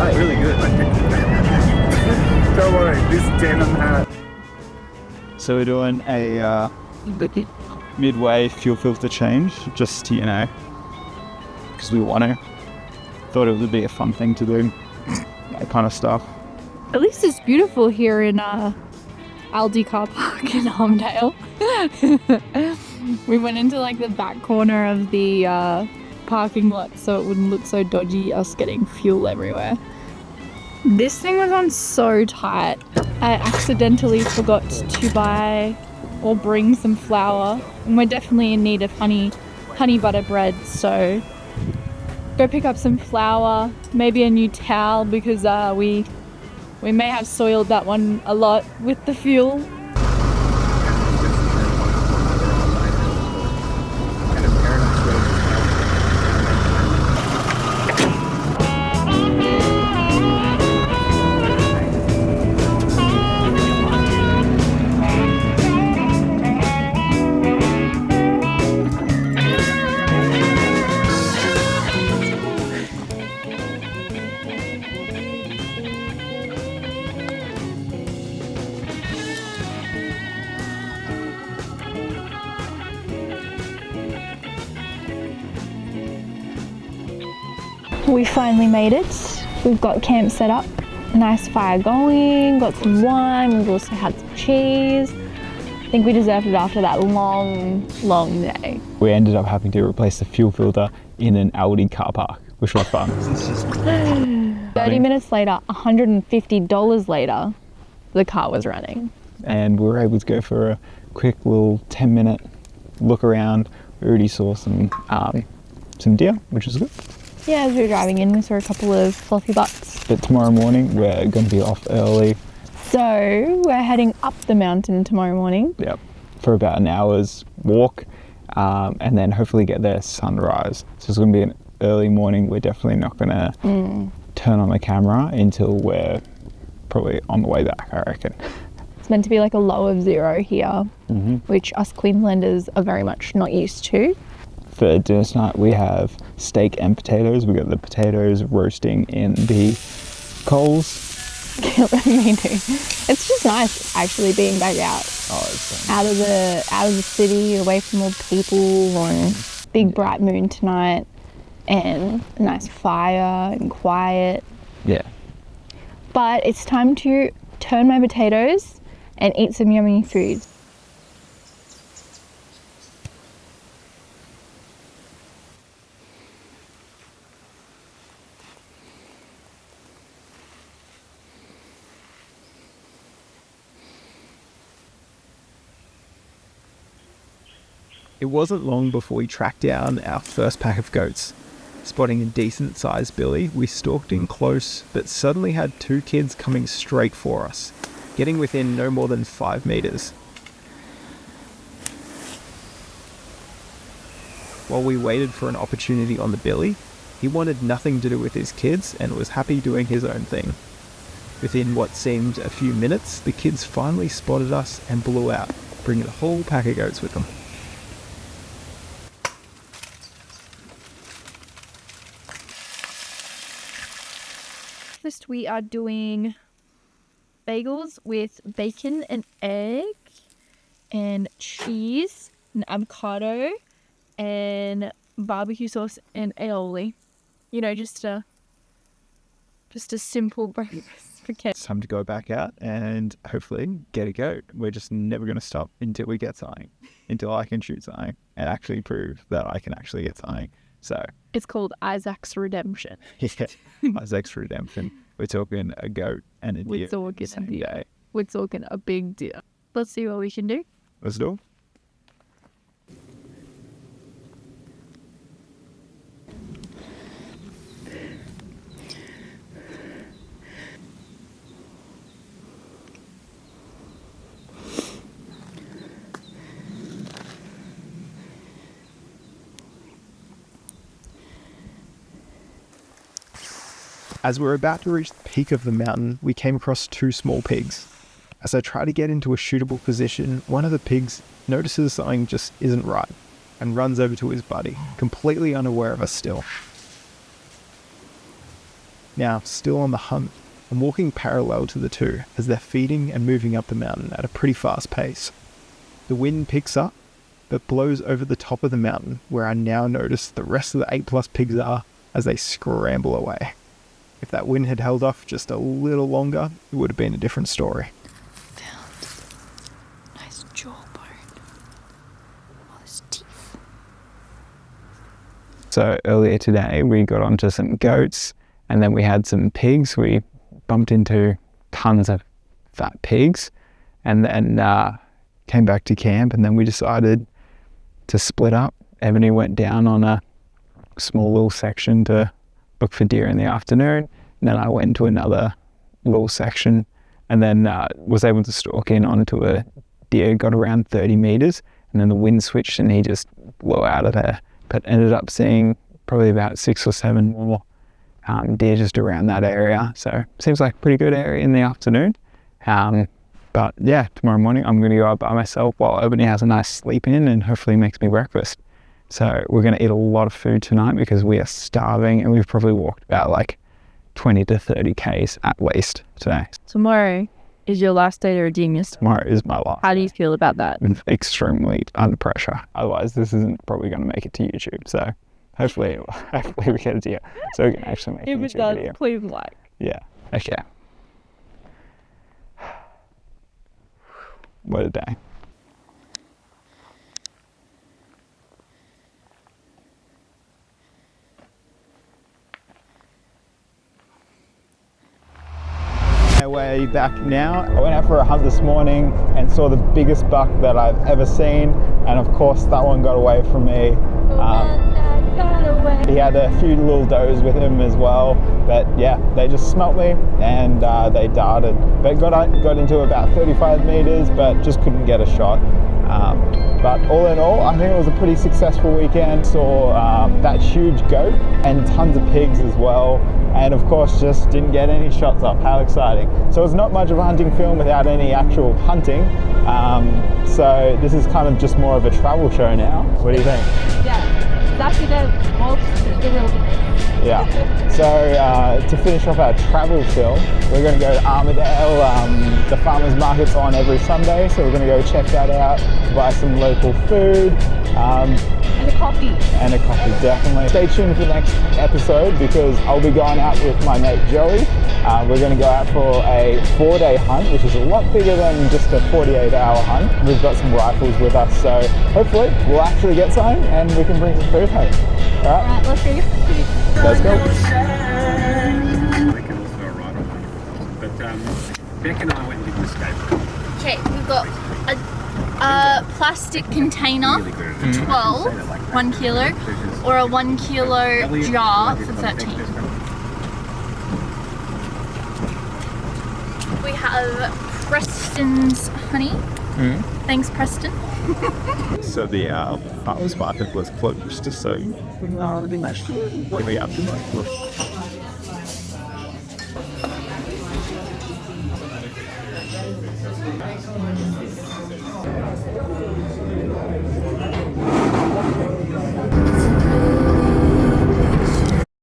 right. Really good. Don't worry, this denim hat. So we're doing a midway fuel filter change, just to, because we want to. Thought it would be a fun thing to do, that kind of stuff. At least it's beautiful here in Aldi car park in Holmdale. We went into like the back corner of the parking lot so it wouldn't look so dodgy, us getting fuel everywhere. This thing was on so tight. I accidentally forgot to buy or bring some flour, and we're definitely in need of honey butter bread, so go pick up some flour, maybe a new towel, because we may have soiled that one a lot with the fuel. We finally made it. We've got camp set up, nice fire going, got some wine, we've also had some cheese. I think we deserved it after that long day. We ended up having to replace the fuel filter in an Aldi car park, which was fun. 30 minutes later, $150 later, the car was running. And we were able to go for a quick little 10-minute look around. We already saw some deer, which was good. Yeah, as we were driving in, we saw a couple of fluffy butts. But tomorrow morning, we're going to be off early. So we're heading up the mountain tomorrow morning. Yep, for about an hour's walk, and then hopefully get there sunrise. So it's going to be an early morning. We're definitely not going to turn on the camera until we're probably on the way back, I reckon. It's meant to be like a low of 0 here, which us Queenslanders are very much not used to. For dinner tonight, we have steak and potatoes. We got the potatoes roasting in the coals. Me too. It's just nice actually being back out. Oh, it's out of the city, away from all people, on big bright moon tonight, and a nice fire and quiet. Yeah. But it's time to turn my potatoes and eat some yummy food. It wasn't long before we tracked down our first pack of goats. Spotting a decent sized billy, we stalked in close, but suddenly had 2 kids coming straight for us, getting within no more than 5 meters. While we waited for an opportunity on the billy, he wanted nothing to do with his kids and was happy doing his own thing. Within what seemed a few minutes, the kids finally spotted us and blew out, bringing a whole pack of goats with them. We are doing bagels with bacon and egg and cheese and avocado and barbecue sauce and aioli. Just a simple breakfast for kids. It's time to go back out and hopefully get a goat. We're just never going to stop until we get something, until I can shoot something and actually prove that I can actually get something. So it's called Isaac's Redemption. Yeah, Isaac's Redemption. We're talking a goat and a deer. We're talking a big deer. Let's see what we can do. Let's do it. As we were about to reach the peak of the mountain, we came across 2 small pigs. As I try to get into a shootable position, one of the pigs notices something just isn't right and runs over to his buddy, completely unaware of us still. Now, still on the hunt, I'm walking parallel to the two as they're feeding and moving up the mountain at a pretty fast pace. The wind picks up, but blows over the top of the mountain where I now notice the rest of the 8+ pigs are as they scramble away. If that wind had held off just a little longer, it would have been a different story. Found nice jawbone. All his teeth. So earlier today we got onto some goats and then we had some pigs. We bumped into tons of fat pigs and then came back to camp, and then we decided to split up. Ebony went down on a small little section to look for deer in the afternoon, and then I went to another little section and then was able to stalk in onto a deer, got around 30 meters, and then the wind switched and he just blew out of there. But ended up seeing probably about 6 or 7 more deer just around that area. So seems like a pretty good area in the afternoon. But yeah, tomorrow morning I'm going to go out by myself while Ebony has a nice sleep in and hopefully makes me breakfast. So we're going to eat a lot of food tonight because we are starving, and we've probably walked about like 20 to 30 Ks at least today. Tomorrow is your last day to redeem yourself. Tomorrow is my last. How do you feel about that? I'm extremely under pressure. Otherwise this isn't probably going to make it to YouTube. So hopefully we get it to you so we can actually make a YouTube If it does, video. please like. Yeah. Okay. What a day. My way back now. I went out for a hunt this morning and saw the biggest buck that I've ever seen, and of course that one got away from me. He had a few little does with him as well, but yeah, they just smelt me and they darted. But got into about 35 meters, but just couldn't get a shot. But all in all, I think it was a pretty successful weekend. Saw that huge goat and tons of pigs as well. And of course, just didn't get any shots off. How exciting. So it's not much of a hunting film without any actual hunting. So this is kind of just more of a travel show now. What do you think? Yeah, exactly the most Yeah. So to finish off our travel film, we're going to go to Armadale. The farmers market's on every Sunday, so we're going to go check that out, buy some local food. And a coffee. And a coffee, definitely. Stay tuned for the next episode because I'll be going out with my mate Joey. We're going to go out for a 4-day hunt, which is a lot bigger than just a 48-hour hunt. We've got some rifles with us, so hopefully we'll actually get something and we can bring some food home. All right, Let's go get some food. let's go. They can also ride on one. But Beck and I went and did an escape room. Okay, we've got a plastic container Really good. for 12, 1 kilo, or a 1 kilo jar for 13. We have Preston's honey. Thanks, Preston. So the farmers market was closed, so here we are.